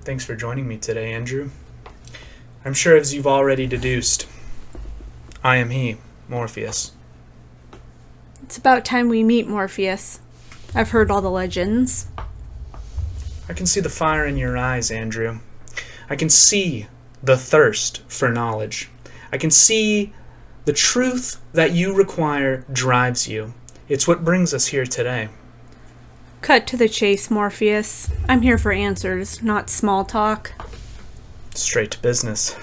Thanks for joining me today, Andrew. I'm sure as you've already deduced, I am he, Morpheus. It's about time we meet, Morpheus. I've heard all the legends. I can see the fire in your eyes, Andrew. I can see the thirst for knowledge. I can see the truth that you require drives you. It's what brings us here today. Cut to the chase, Morpheus. I'm here for answers, not small talk. Straight to business.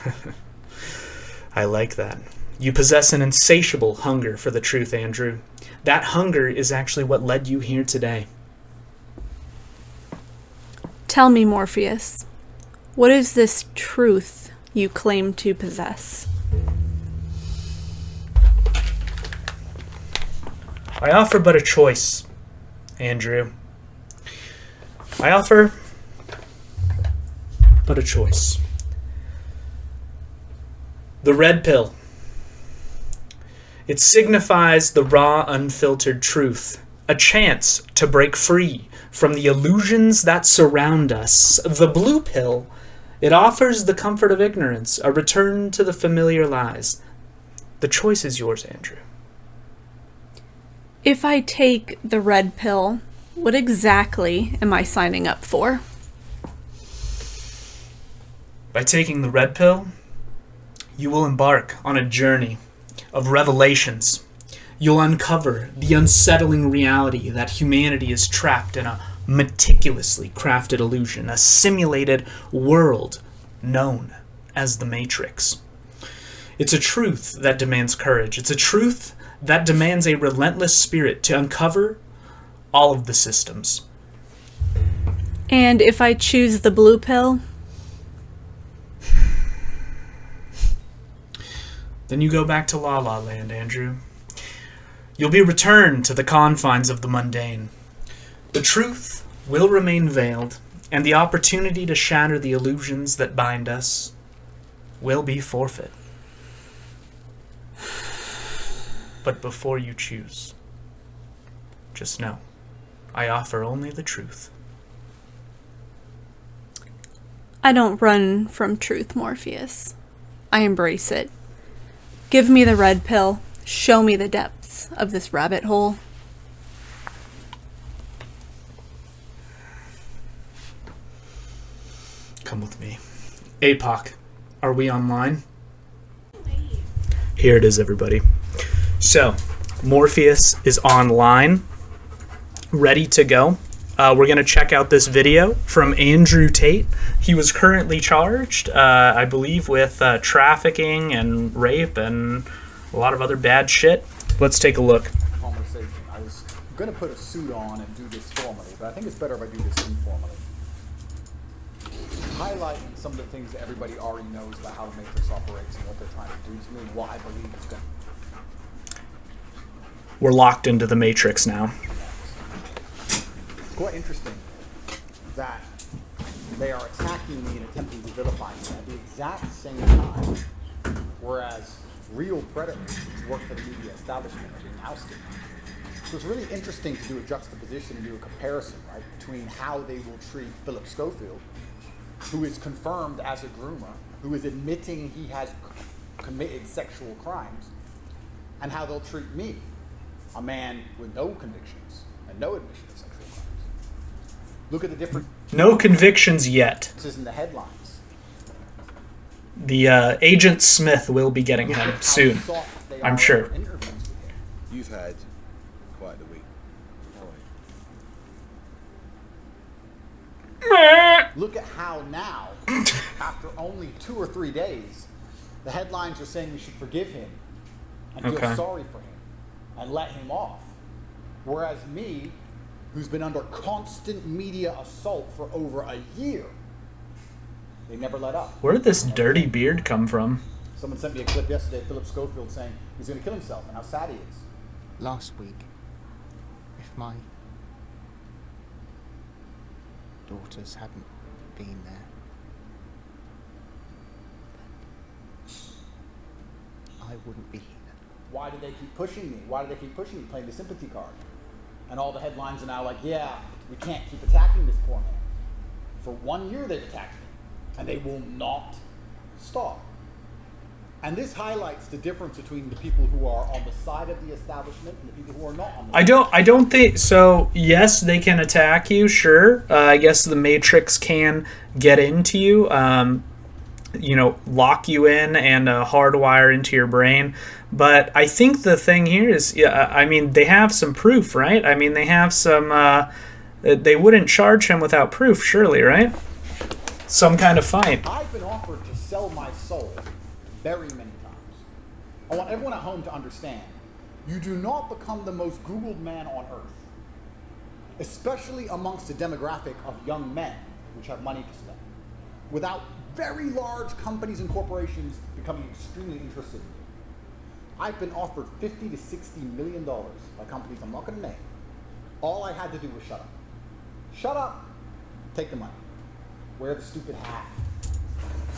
I like that. You possess an insatiable hunger for the truth, Andrew. That hunger is actually what led you here today. Tell me, Morpheus, what is this truth you claim to possess? I offer but a choice, Andrew. I offer but a choice. The red pill. It signifies the raw, unfiltered truth, a chance to break free from the illusions that surround us. The blue pill, it offers the comfort of ignorance, a return to the familiar lies. The choice is yours, Andrew. If I take the red pill, what exactly am I signing up for? By taking the red pill, you will embark on a journey of revelations. You'll uncover the unsettling reality that humanity is trapped in a meticulously crafted illusion, a simulated world known as the Matrix. It's a truth that demands courage. It's a truth that demands a relentless spirit to uncover all of the systems. And if I choose the blue pill? Then you go back to La La Land, Andrew. You'll be returned to the confines of the mundane. The truth will remain veiled, and the opportunity to shatter the illusions that bind us will be forfeit. But before you choose, just know, I offer only the truth. I don't run from truth, Morpheus. I embrace it. Give me the red pill. Show me the depths of this rabbit hole. Come with me. APOC, are we online? Here it is, everybody. So, Morpheus is online, ready to go. We're going to check out this video from Andrew Tate. He was currently charged, I believe, with trafficking and rape and a lot of other bad shit. Let's take a look. Conversation. I was going to put a suit on and do this formally, but I think it's better if I do this informally. Highlighting some of the things that everybody already knows about how the Matrix operates and what they're trying to do to me and what I believe it's going to. We're locked into the Matrix now. It's quite interesting that they are attacking me and attempting to vilify me at the exact same time, whereas real predators who work for the media establishment are being ousted. So it's really interesting to do a juxtaposition and do a comparison, right, between how they will treat Philip Schofield, who is confirmed as a groomer, who is admitting he has committed sexual crimes, and how they'll treat me, a man with no convictions and no admission of sexual crimes. Look at the different... No convictions yet. ...in the headlines. The Agent Smith will be getting him soon, I'm sure. You've had quite the week. Look at how now, after only 2 or 3 days, the headlines are saying we should forgive him and feel sorry for him and let him off. Whereas me, who's been under constant media assault for over a year, they never let up. Where did this dirty beard come from? Someone sent me a clip yesterday of Philip Schofield saying he's going to kill himself and how sad he is. Last week, if my daughters hadn't been there, I wouldn't be here. Why did they keep pushing me? Why did they keep pushing me, playing the sympathy card? And all the headlines are now like, yeah, we can't keep attacking this poor man. For 1 year they've attacked me. and they will not stop. And this highlights the difference between the people who are on the side of the establishment and the people who are not on the side. I don't think so. Yes, they can attack you. Sure, I guess the Matrix can get into you. Lock you in and hardwire into your brain. But I think the thing here is, they have some proof, right? I mean, they have some. They wouldn't charge him without proof, surely, right? Some kind of fight. I've been offered to sell my soul very many times. I want everyone at home to understand, you do not become the most Googled man on earth, especially amongst the demographic of young men, which have money to spend, without very large companies and corporations becoming extremely interested in you. I've been offered $50 to $60 million by companies I'm not going to name. All I had to do was shut up. Shut up, take the money, wear the stupid hat,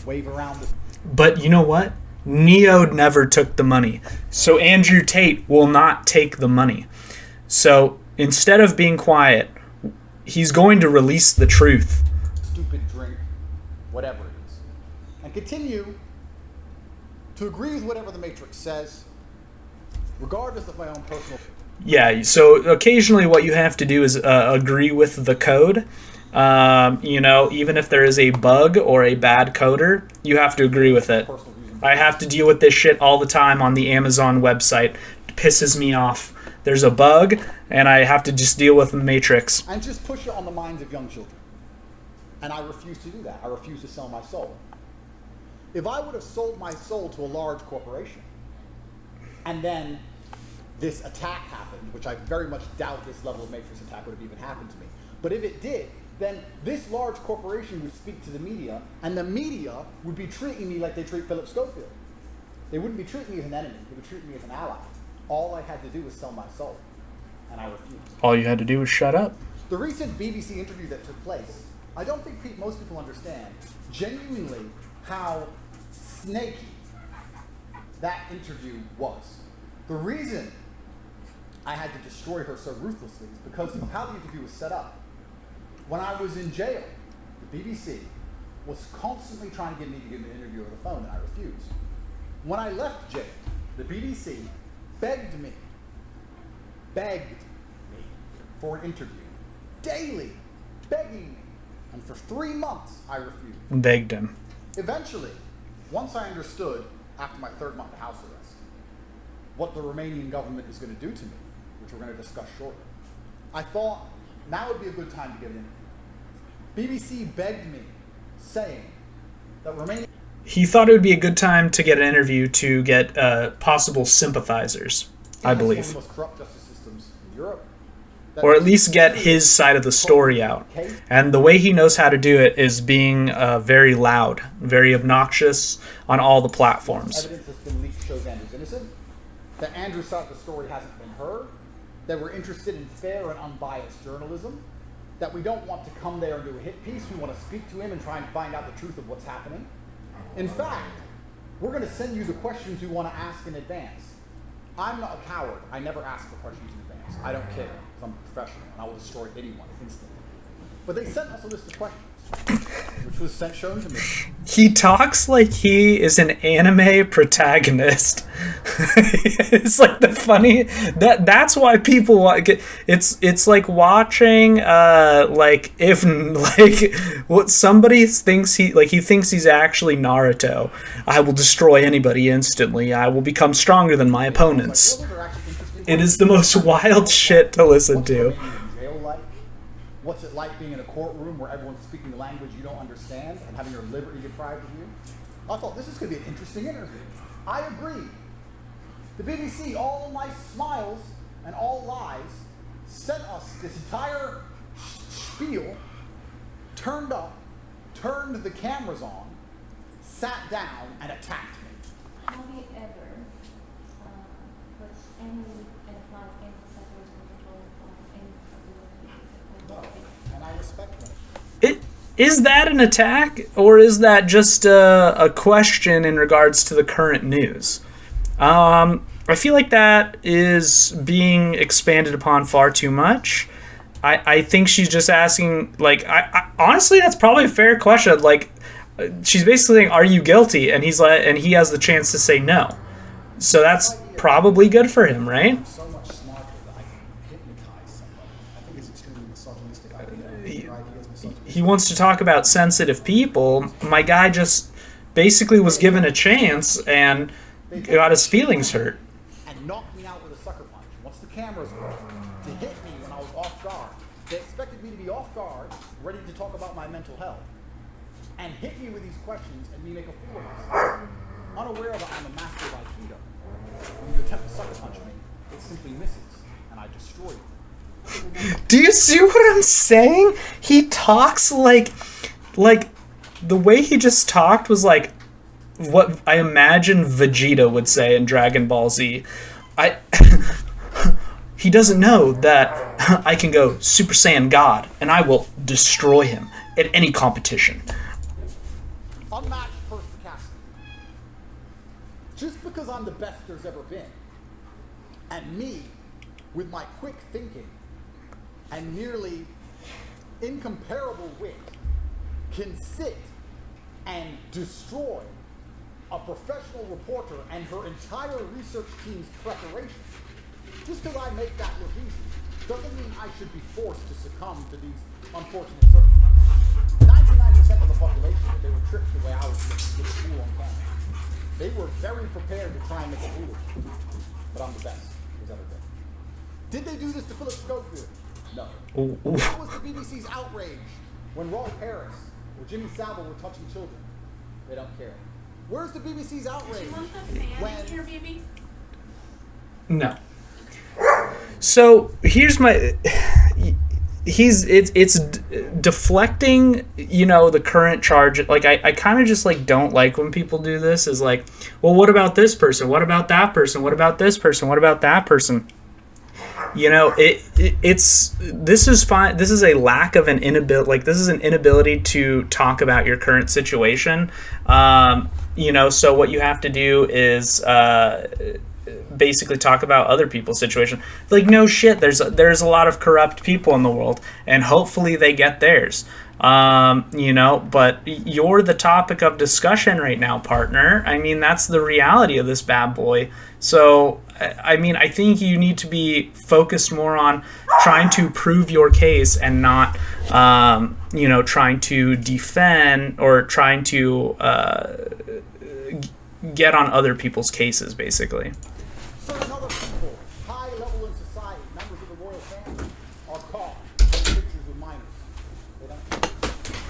wave around the... But you know what? Neo never took the money. So Andrew Tate will not take the money. So instead of being quiet, he's going to release the truth. Stupid drink, whatever it is. And continue to agree with whatever the Matrix says, regardless of my own personal... Yeah, so occasionally what you have to do is agree with the code. Even if there is a bug or a bad coder, you have to agree with it. I have to deal with this shit all the time on the Amazon website. It pisses me off. There's a bug, and I have to just deal with the Matrix. And just push it on the minds of young children. And I refuse to do that. I refuse to sell my soul. If I would have sold my soul to a large corporation, and then this attack happened, which I very much doubt this level of Matrix attack would have even happened to me. But if it did, then this large corporation would speak to the media, and the media would be treating me like they treat Philip Schofield. They wouldn't be treating me as an enemy. They would treat me as an ally. All I had to do was sell my soul, and I refused. All you had to do was shut up. The recent BBC interview that took place, I don't think most people understand genuinely how snaky that interview was. The reason I had to destroy her so ruthlessly is because of how the interview was set up. When I was in jail, the BBC was constantly trying to get me to give an interview over the phone, and I refused. When I left jail, the BBC begged me for an interview, daily, begging me. And for 3 months, I refused. Begged him. Eventually, once I understood, after my 3rd month of house arrest, what the Romanian government is going to do to me, which we're going to discuss shortly, I thought now would be a good time to get an interview. BBC begged me, saying that Romania... He thought it would be a good time to get an interview to get possible sympathizers, I believe. One of the most corrupt justice systems in Europe. Or at least get his side of the story out. And the way he knows how to do it is being very loud, very obnoxious on all the platforms. Evidence has been leaked shows Andrew's innocent, that Andrew's side of the story hasn't been heard, that we're interested in fair and unbiased journalism, that we don't want to come there and do a hit piece, we want to speak to him and try and find out the truth of what's happening. In fact, we're going to send you the questions we want to ask in advance. I'm not a coward. I never ask for questions in advance. I don't care, because I'm a professional, and I will destroy anyone instantly. But they sent us a list of questions, which was shown to me. He talks like he is an anime protagonist. It's like the funny that's why people like it. It's like watching what somebody thinks he thinks he's actually Naruto. I will destroy anybody instantly. I will become stronger than my opponents. It is the most wild shit to listen to. What's it like being in a courtroom where everyone's speaking a language you don't understand and having your liberty deprived of you? I thought this is going to be an interesting interview. I agree. The BBC, all nice smiles and all lies, sent us this entire spiel, turned up, turned the cameras on, sat down, and attacked me. Have you ever put any advice, any psychological control on any No, and I respect that. Is that an attack, or is that just a question in regards to the current news? I feel like that is being expanded upon far too much. I think she's just asking, I honestly, that's probably a fair question. she's basically saying, "Are you guilty?" And he has the chance to say no. So that's probably good for him, right? So much smarter that I can hypnotize somebody. I think it's extremely misogynistic idea. Your idea is misogynistic. He wants to talk about sensitive people. My guy just basically was given a chance and got his feelings hurt. And knocked me out with a sucker punch. Once the cameras were to hit me when I was off guard, they expected me to be off guard, ready to talk about my mental health, and hit me with these questions and me make a fool of myself, unaware that I'm a master of Aikido. When you attempt to sucker punch me, it simply misses, and I destroy you. Do you see what I'm saying? He talks like the way he just talked was like what I imagine Vegeta would say in Dragon Ball Z. He doesn't know that I can go Super Saiyan God and I will destroy him at any competition. Unmatched perspicacity. Just because I'm the best there's ever been, and me, with my quick thinking and nearly incomparable wit, can sit and destroy a professional reporter and her entire research team's preparation. Just because I make that look easy doesn't mean I should be forced to succumb to these unfortunate circumstances. 99% of the population, if they were tricked the way I was tricked, get a fool on camera. They were very prepared to try and make a fool of me. But I'm the best there's ever been. Did they do this to Philip Schofield? No. What was the BBC's outrage when Rolf Harris or Jimmy Savile were touching children? They don't care. Where's the BBC's outrage when... No. So here's my. It's deflecting, the current charge. Like I kind of just like don't like when people do this. Is like, well, what about this person? What about that person? What about this person? What about that person? This is fine. This is a lack of an inability. Like this is an inability to talk about your current situation. So what you have to do is basically talk about other people's situation. Like, no shit, there's a lot of corrupt people in the world, and hopefully they get theirs. But you're the topic of discussion right now, partner. I mean, that's the reality of this bad boy. So, I mean, I think you need to be focused more on trying to prove your case and not, trying to defend or trying to get on other people's cases, basically. Certain other people, high level in society, members of the royal family, are caught taking pictures with minors. They don't.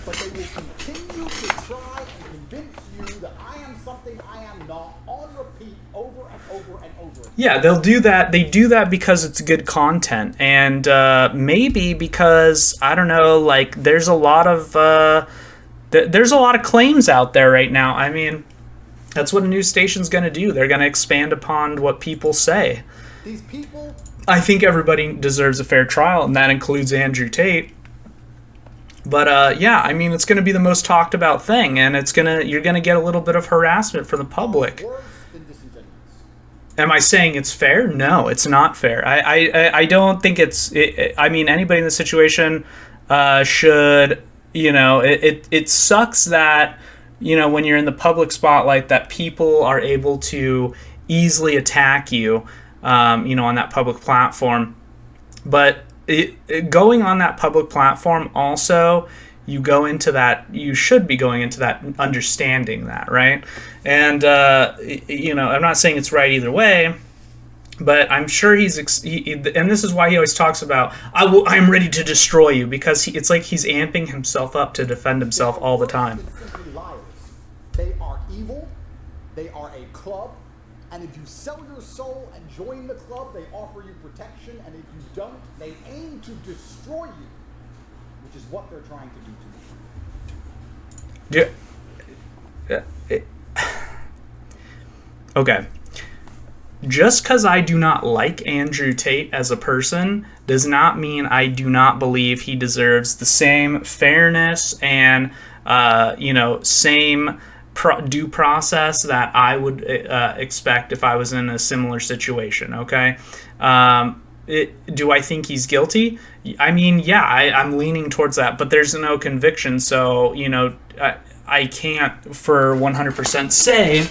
But they will continue to try and convince you that I am something I am not, on repeat, over and over and over again. Yeah, they'll do that. They do that because it's good content, and maybe because I don't know. Like, there's a lot of claims out there right now. I mean. That's what a news station's going to do. They're going to expand upon what people say. These people... I think everybody deserves a fair trial, and that includes Andrew Tate. But, I mean, it's going to be the most talked about thing, and you're going to get a little bit of harassment from the public. Worse than disingenuous. Am I saying it's fair? No, it's not fair. I don't think I mean, anybody in this situation should, it sucks that... when you're in the public spotlight, that people are able to easily attack you, on that public platform. But going on that public platform also, you should be going into that understanding that, right? And, I'm not saying it's right either way, but I'm sure and this is why he always talks about, I'm ready to destroy you, because it's like he's amping himself up to defend himself all the time. They are evil, they are a club, and if you sell your soul and join the club, they offer you protection, and if you don't, they aim to destroy you, which is what they're trying to do to me. Okay. Just because I do not like Andrew Tate as a person does not mean I do not believe he deserves the same fairness and, same due process that I would expect if I was in a similar situation, okay? Do I think he's guilty? I mean, yeah, I'm leaning towards that, but there's no conviction, so, I can't for 100% say,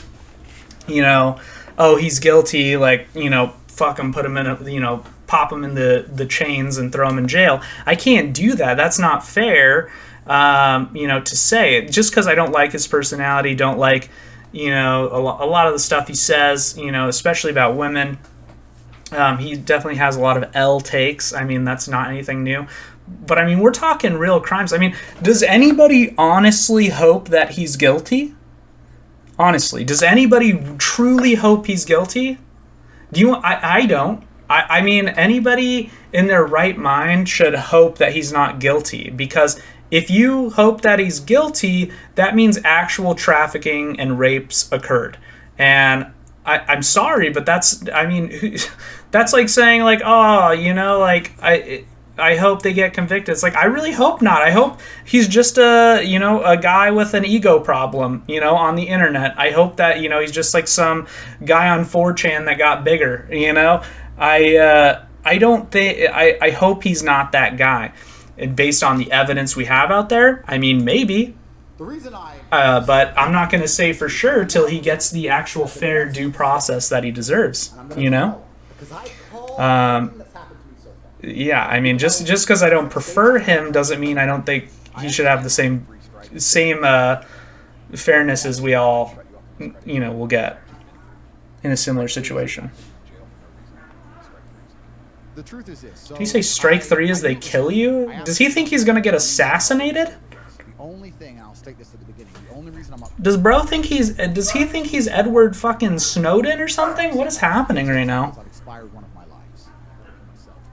you know, oh, he's guilty, like, you know, fuck him, put him in a, you know, pop him in the chains and throw him in jail. I can't do that. That's not fair, you know, to say it. Just because I don't like his personality, don't like, you know, a lot of the stuff he says, you know, especially about women. He definitely has a lot of L takes. I mean, that's not anything new. But, I mean, we're talking real crimes. I mean, does anybody honestly hope that he's guilty? Honestly, does anybody truly hope he's guilty? Do you? I don't. I mean, anybody in their right mind should hope that he's not guilty, because if you hope that he's guilty, that means actual trafficking and rapes occurred. And I'm sorry, but that's, I mean, that's like saying, like, oh, you know, like, I hope they get convicted. It's like, I really hope not. I hope he's just a, you know, a guy with an ego problem, you know, on the internet. I hope that, you know, he's just like some guy on 4chan that got bigger, you know. I don't think, I hope he's not that guy. And based on the evidence we have out there, I mean, maybe. The reason But I'm not going to say for sure till he gets the actual fair due process that he deserves, you know. because I call everything that's happened to me so far. Yeah, I mean, just because I don't prefer him doesn't mean I don't think he should have the same fairness as we all, you know, will get in a similar situation. The truth is this. Did he say strike 3 as they kill you? Does he think he's gonna get assassinated? The only thing, I'll state this at the beginning, the only reason I'm up. Does bro think does he think he's Edward fucking Snowden or something? What is happening right now? I've expired one of my lives.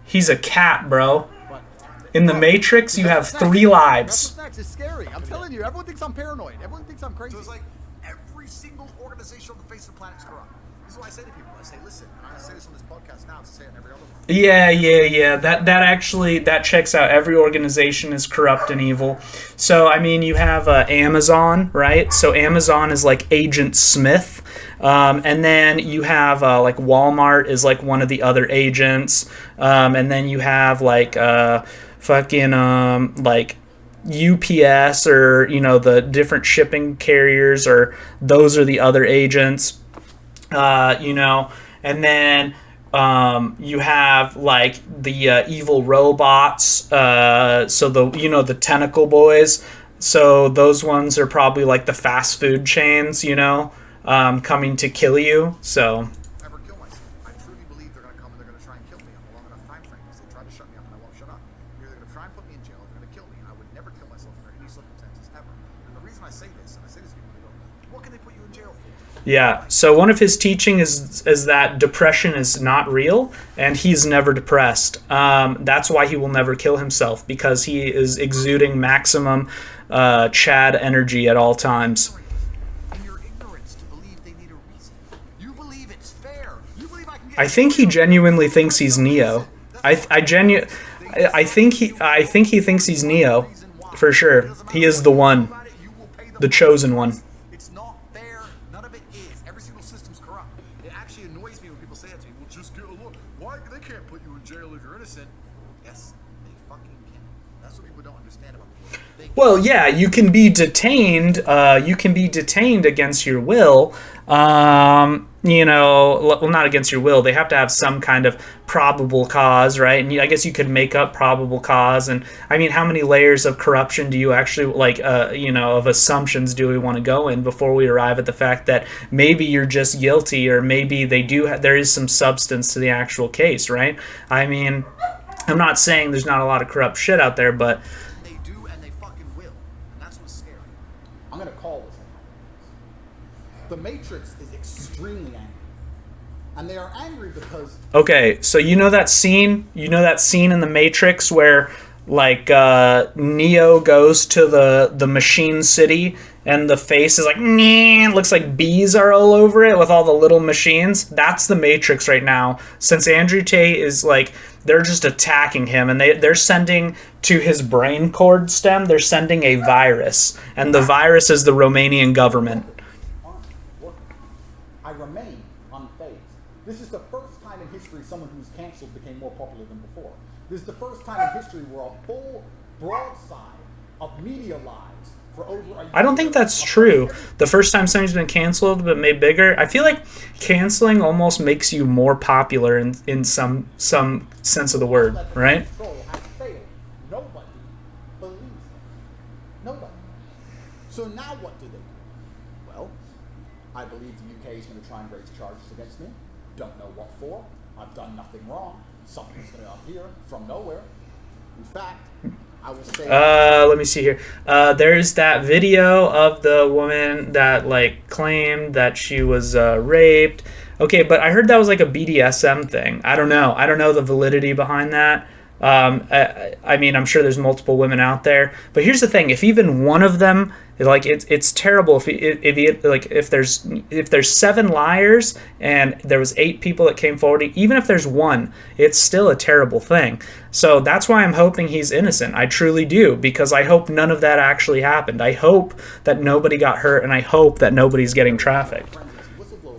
He's a cat, bro. In the Matrix, you have 3 lives. That's is scary. I'm telling you, everyone thinks I'm paranoid. Everyone thinks I'm crazy. So it's like every single organization on the face of the planet is corrupt. This is what I say to people. I say, listen, and I say this on this podcast now, to say it on every other one. Yeah. That actually, that checks out. Every organization is corrupt and evil. So, I mean, you have Amazon, right? So Amazon is like Agent Smith. And then you have like Walmart is like one of the other agents. And then you have like like UPS, or, you know, the different shipping carriers, or those are the other agents. You know, and then you have like the evil robots, so the, you know, the tentacle boys, so those ones are probably like the fast food chains, you know, coming to kill you. So Ever kill myself. I truly believe they're going to come and they're going to try and kill me on a long enough time frame. Because they tried to shut me up and I won't shut up. They're either going to try and put me in jail, or they're going to kill me, and I would never kill myself under any circumstances ever. And the reason I say this, and I say this to people, they go, what can they put you in jail for? yeah, so one of his teaching is that depression is not real, and he's never depressed. That's why he will never kill himself, because he is exuding maximum Chad energy at all times. In your ignorance to believe they need a reason. You believe it's fair. You believe I can get I think he genuinely thinks he's Neo. I think he thinks he's Neo, for sure. He is the one, the chosen one. It's not fair. None of it is. Every single system's corrupt. It actually annoys me when people say that to me. Well, just get a look. Why they can't put you in jail if you're innocent? Yes, they fucking can. That's what people don't understand about the world. They Well, yeah, you can be detained. You can be detained against your will. You know, well, not against your will. They have to have some kind of probable cause, right? And I guess you could make up probable cause. And I mean, how many layers of corruption do you actually, like, you know, of assumptions do we want to go in before we arrive at the fact that maybe you're just guilty, or maybe they do. There is some substance to the actual case, right? I mean, I'm not saying there's not a lot of corrupt shit out there, but do and they fucking will. And that's what's scary. I'm going to call this. The Matrix is extremely angry. And they are angry because okay, so you know that scene in the Matrix where, like, Neo goes to the machine city and the face is like, it looks like bees are all over it with all the little machines? That's the Matrix right now. Since Andrew Tate is like, they're just attacking him, and they're sending to his brain cord stem, they're sending a virus, and the virus is the Romanian government. I remain unfazed. This is the first time in history someone who's canceled became more popular than before. This is the first time in history where a full broadside of media lies for over a year. I don't think that's true. The first time something's been canceled but made bigger, I feel like canceling almost makes you more popular in some sense of the word, That the right? control has failed. Nobody believes it. Nobody. So now what do they do? Well, I believe the UK is going to try and raise charges against me. Don't know what for. I've done nothing wrong. Something's going to appear from nowhere. In fact, I will say. Let me see here. There's that video of the woman that like claimed that she was raped. Okay, but I heard that was like a BDSM thing. I don't know. I don't know the validity behind that. I mean, I'm sure there's multiple women out there, but here's the thing: if even one of them, like, it's terrible. If there's 7 liars and there was 8 people that came forward, even if there's one, it's still a terrible thing. So that's why I'm hoping he's innocent. I truly do, because I hope none of that actually happened. I hope that nobody got hurt, and I hope that nobody's getting trafficked.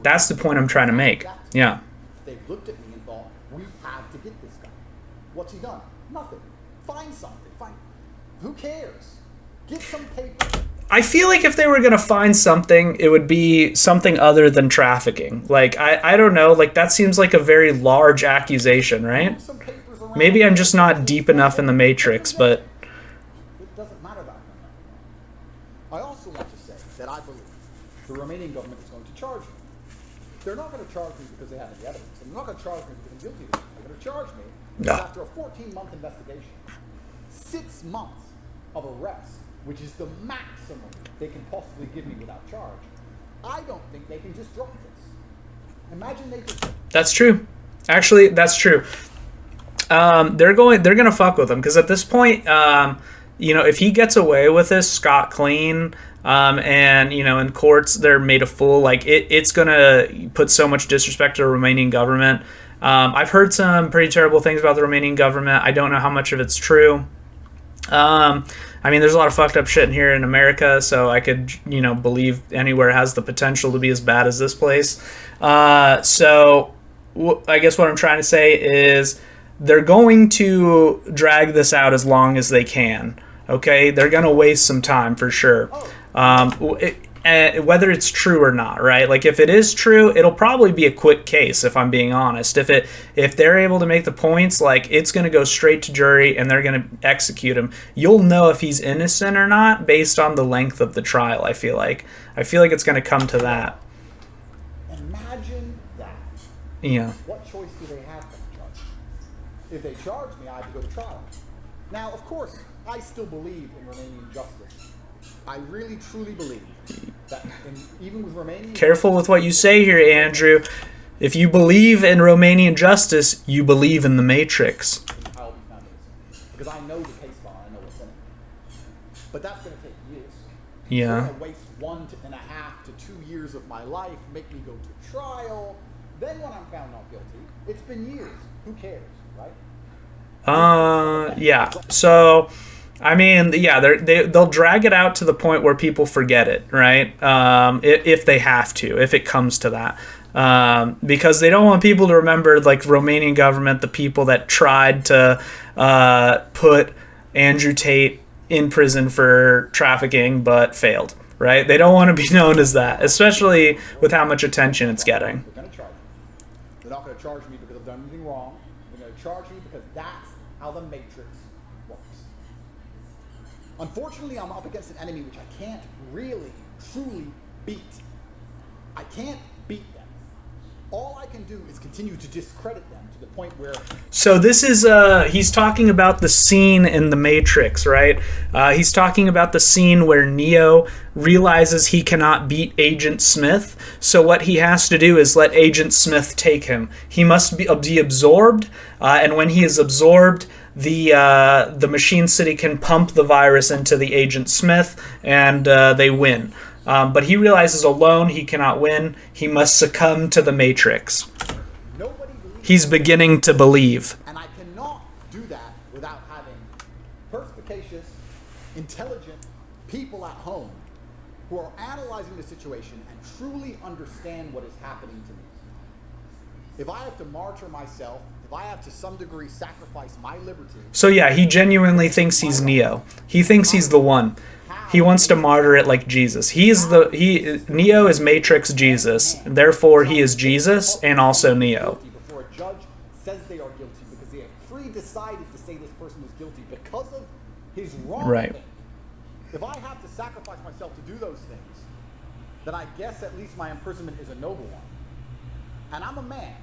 That's the point I'm trying to make. Yeah. They've looked at me and thought, we have to get this guy. What's he done? Nothing. Find something. Who cares? Get some paper. I feel like if they were going to find something, it would be something other than trafficking. Like, I don't know. Like, that seems like a very large accusation, right? Some papers around. Maybe I'm just not deep enough in the matrix, but... It doesn't matter that. I also want to say that I believe the Romanian government is going to charge me. They're not going to charge me because they have any evidence. And they're not going to charge me because I'm guilty of this. They're going to charge me because after a 14-month investigation, 6 months of arrest, which is the maximum they can possibly give me without charge, I don't think they can just drop this. Imagine they just... That's true. Actually, that's true. They're gonna fuck with him, because at this point, if he gets away with this scot clean, and in courts they're made a fool, like it's gonna put so much disrespect to the Romanian government. I've heard some pretty terrible things about the Romanian government. I don't know how much of it's true. I mean, there's a lot of fucked up shit in here in America, so I could, believe anywhere has the potential to be as bad as this place. So I guess what I'm trying to say is they're going to drag this out as long as they can. Okay, they're going to waste some time for sure. Whether it's true or not, right? Like, if it is true, it'll probably be a quick case, if I'm being honest. If they're able to make the points, like, it's going to go straight to jury and they're going to execute him. You'll know if he's innocent or not based on the length of the trial, I feel like. I feel like it's going to come to that. Imagine that. Yeah. What choice do they have to charge me? If they charge me, I have to go to trial. Now, of course, I still believe in Romanian justice. I really, truly believe that even with Romanian... Careful with what you say here, Andrew. If you believe in Romanian justice, you believe in the Matrix. I'll be found innocent. Because I know the case law, I know what's in it. But that's going to take years. Yeah. They're going to waste 1.5 to 2 years of my life, make me go to trial. Then when I'm found not guilty, it's been years. Who cares, right? Yeah. So... I mean, yeah, they'll drag it out to the point where people forget it, right? If they have to, if it comes to that. Because they don't want people to remember, like, Romanian government, the people that tried to put Andrew Tate in prison for trafficking but failed, right? They don't want to be known as that, especially with how much attention it's getting. They're going to charge me. They're not going to charge me because I've done anything wrong. They're going to charge me because that's how the Matrix works. Unfortunately, I'm up against an enemy which I can't really, truly beat. I can't beat them. All I can do is continue to discredit them to the point where... So this is, he's talking about the scene in The Matrix, right? He's talking about the scene where Neo realizes he cannot beat Agent Smith. So what he has to do is let Agent Smith take him. He must be absorbed, and when he is absorbed, the Machine City can pump the virus into the Agent Smith, and they win. But he realizes alone he cannot win. He must succumb to the Matrix. He's beginning to believe. And I cannot do that without having perspicacious, intelligent people at home who are analyzing the situation and truly understand what is happening to me. If I have to martyr myself, if I have to some degree sacrifice my liberty... So yeah, he genuinely thinks he's Neo. He thinks he's the one. he wants to martyr it like Jesus. Neo is Matrix Jesus. Therefore, he is Jesus and also Neo. Before a judge says they are guilty because they have pre-decided to say this person is guilty because of his wrong Right. thing. If I have to sacrifice myself to do those things, then I guess at least my imprisonment is a noble one. And I'm a man.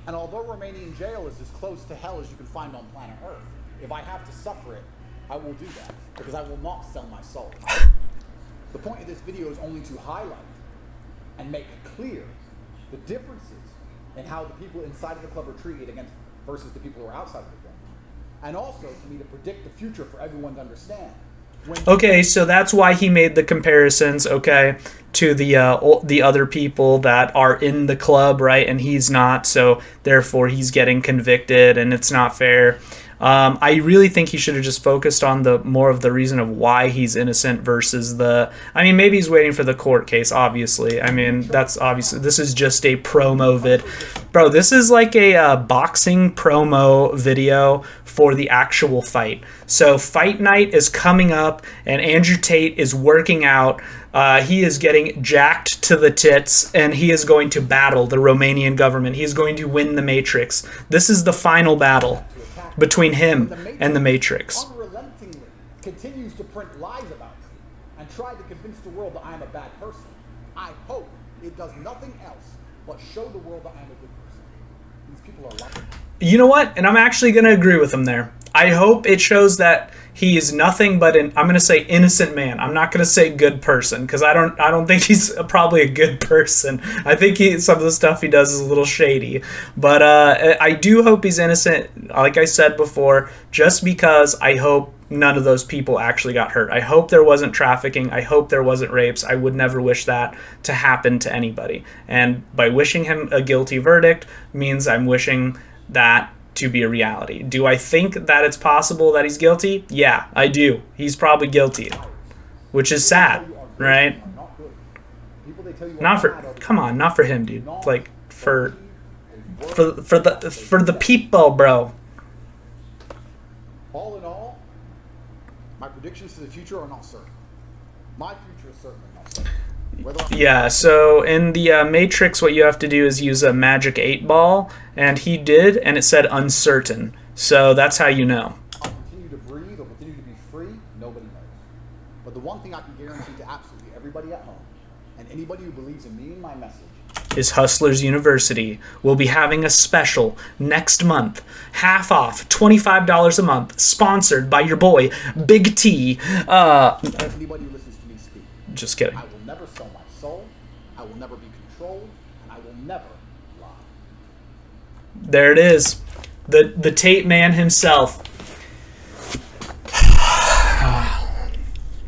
And although remaining in jail is as close to hell as you can find on planet Earth, if I have to suffer it, I will do that, because I will not sell my soul. The point of this video is only to highlight and make clear the differences in how the people inside of the club are treated against versus the people who are outside of the club. And also for me to predict the future for everyone to understand. Okay, so that's why he made the comparisons, okay, to the other people that are in the club, right? And he's not, so therefore he's getting convicted, and it's not fair. I really think he should have just focused on the more of the reason of why he's innocent versus I mean, maybe he's waiting for the court case, obviously. I mean, that's obviously, this is just a promo vid. Bro, this is like a boxing promo video for the actual fight. So fight night is coming up, and Andrew Tate is working out. He is getting jacked to the tits, and he is going to battle the Romanian government. He is going to win the Matrix. This is the final battle between him and the Matrix. Unrelentingly continues to print lies about me and try to convince the world that I am a bad person. I hope it does nothing else but show the world that I am a good person. These people are lying. You know what? And I'm actually going to agree with him there. I hope it shows that he is nothing but I'm going to say innocent man. I'm not going to say good person, because I don't think he's probably a good person. I think some of the stuff he does is a little shady. But I do hope he's innocent, like I said before, just because I hope none of those people actually got hurt. I hope there wasn't trafficking. I hope there wasn't rapes. I would never wish that to happen to anybody. And by wishing him a guilty verdict means I'm wishing that to be a reality. Do I think that it's possible that he's guilty? Yeah, I do. He's probably guilty, which is sad, right? Not for, come on, not for him, dude. Like for the people, bro. All in all, my predictions for the future are not certain. My future is certainly not certain. Yeah, so in the Matrix, what you have to do is use a magic 8-ball, and he did, and it said uncertain. So that's how you know. I'll continue to breathe or continue to be free, nobody knows. But the one thing I can guarantee to absolutely everybody at home, and anybody who believes in me and my message, is Hustlers University will be having a special next month, half off, $25 a month, sponsored by your boy, Big T. Anybody who listens to me speak. Just kidding. I will never sell my soul, I will never be controlled, and I will never lie. There it is. The Tate man himself.